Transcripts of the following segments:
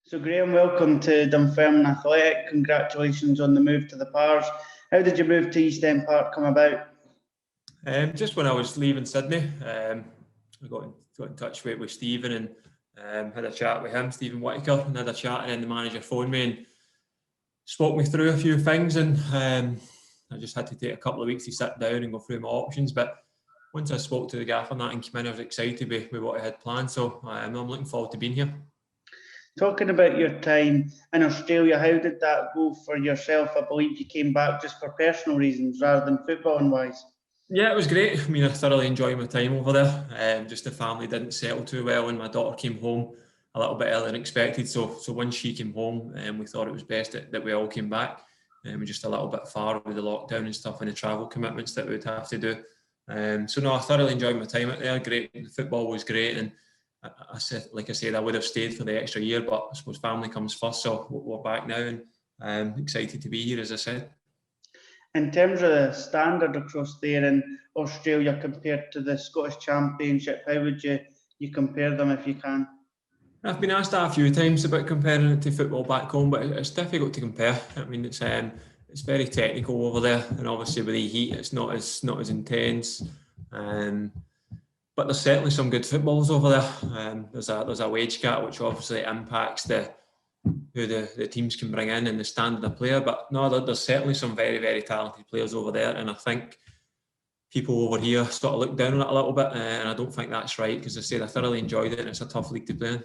So Graham, welcome to Dunfermline Athletic. Congratulations on the move to the Pars. How did your move to East End Park come about? Just when I was leaving Sydney, I got in touch with Stephen and had a chat with him, Stephen Whittaker, and had a chat, and then the manager phoned me and spoke me through a few things, and I just had to take a couple of weeks to sit down and go through my options. But once I spoke to the gaffer and that and came in, I was excited with what I had planned, so I'm looking forward to being here. Talking about your time in Australia, how did that go for yourself? I believe you came back just for personal reasons rather than footballing wise. Yeah, it was great. I mean, I thoroughly enjoyed my time over there. Just the family didn't settle too well, and my daughter came home a little bit earlier than expected. So once she came home, we thought it was best that we all came back. We're just a little bit far with the lockdown and stuff and the travel commitments that we would have to do. So no, I thoroughly enjoyed my time out there. Great, the football was great, and I said, I would have stayed for the extra year, but I suppose family comes first. So we're back now, and I'm excited to be here, as I said. In terms of the standard across there in Australia compared to the Scottish Championship, how would you compare them if you can? I've been asked that a few times about comparing it to football back home, but it's difficult to compare. I mean, it's very technical over there, and obviously with the heat, it's not as intense. But there's certainly some good footballers over there. There's a wage cap which obviously impacts who the teams can bring in and the standard of player. But no, there's certainly some very, very talented players over there, and I think people over here sort of look down on it a little bit, and I don't think that's right, because I said I thoroughly enjoyed it, and it's a tough league to play in.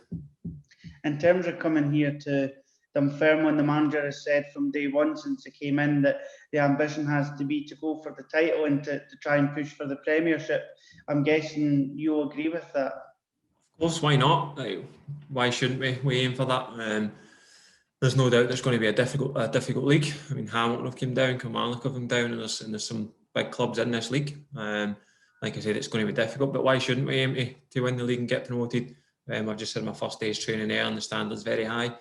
In terms of coming here to Dunfermline, the manager has said from day one since he came in that the ambition has to be to go for the title and to try and push for the Premiership. I'm guessing you'll agree with that. Of course, why not? Why shouldn't we aim for that? There's no doubt there's going to be a difficult league. I mean, Hamilton have come down, Kilmarnock have come down, and there's some big clubs in this league. Like I said, it's going to be difficult, but why shouldn't we aim to win the league and get promoted? I've just had my first day's training there, and the standard's very high.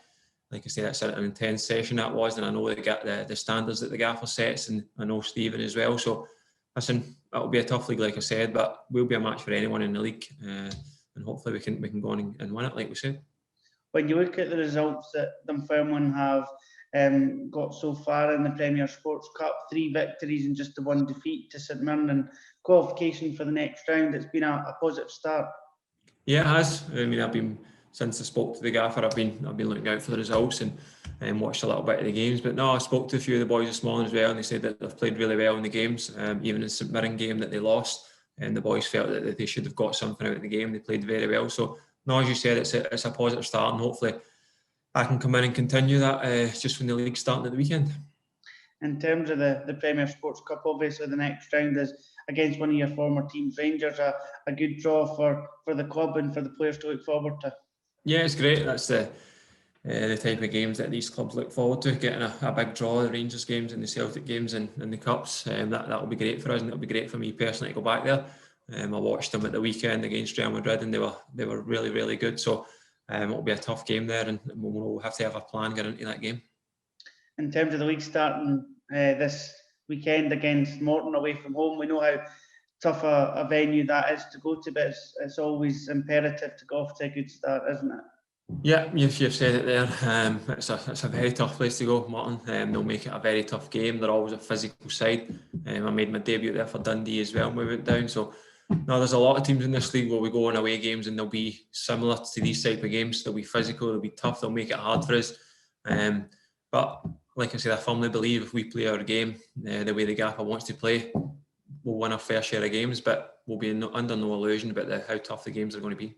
Like I said, it's an intense session that was, and I know they get the standards that the gaffer sets, and I know Stephen as well. So, listen, it'll be a tough league, like I said, but we'll be a match for anyone in the league, and hopefully we can go on and win it, like we said. When you look at the results that Dunfermline have got so far in the Premier Sports Cup, 3 victories and just the 1 defeat to St Mirren, qualification for the next round, it's been a positive start. Yeah, it has. I mean, since I spoke to the gaffer, I've been looking out for the results and watched a little bit of the games. But no, I spoke to a few of the boys this morning as well, and they said that they've played really well in the games. Even in the St Mirren game that they lost, and the boys felt that they should have got something out of the game. They played very well. So, no, as you said, it's a positive start, and hopefully I can come in and continue that just when the league's starting at the weekend. In terms of the Premier Sports Cup, obviously the next round is against one of your former teams, Rangers, a good draw for the club and for the players to look forward to. Yeah, it's great. That's the type of games that these clubs look forward to, getting a big draw, the Rangers games and the Celtic games and the Cups. That'll be great for us, and it'll be great for me personally to go back there. I watched them at the weekend against Real Madrid, and they were really, really good. So it'll be a tough game there, and we'll have to have a plan getting into that game. In terms of the league starting this weekend against Morton away from home, we know how tough a venue that is to go to, but it's always imperative to go off to a good start, isn't it? Yeah, you've said it there. It's a very tough place to go, Martin. They'll make it a very tough game. They're always a physical side. I made my debut there for Dundee as well when we went down. So, no, there's a lot of teams in this league where we go on away games, and they'll be similar to these type of games. They'll be physical, they'll be tough, they'll make it hard for us. But like I said, I firmly believe if we play our game the way the gaffer wants to play, we'll win our fair share of games, but we'll be under no illusion about how tough the games are going to be.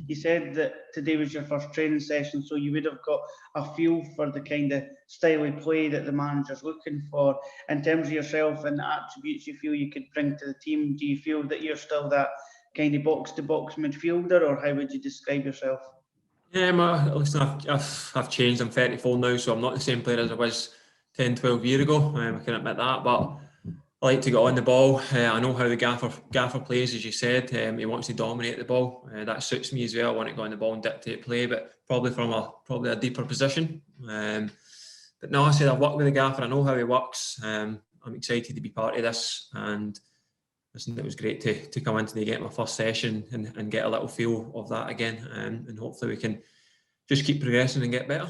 You said that today was your first training session, so you would have got a feel for the kind of style of play that the manager's looking for. In terms of yourself and the attributes you feel you could bring to the team, do you feel that you're still that kind of box-to-box midfielder, or how would you describe yourself? Yeah, listen, I've changed. I'm 34 now, so I'm not the same player as I was 10, 12 years ago. I can admit that, but I like to get on the ball. I know how the gaffer plays, as you said. He wants to dominate the ball. That suits me as well. I want to go on the ball and dictate play, but probably from a deeper position. But no, I said I've worked with the gaffer. I know how he works. I'm excited to be part of this, and listen, it was great to come into get my first session and get a little feel of that again. And hopefully we can just keep progressing and get better.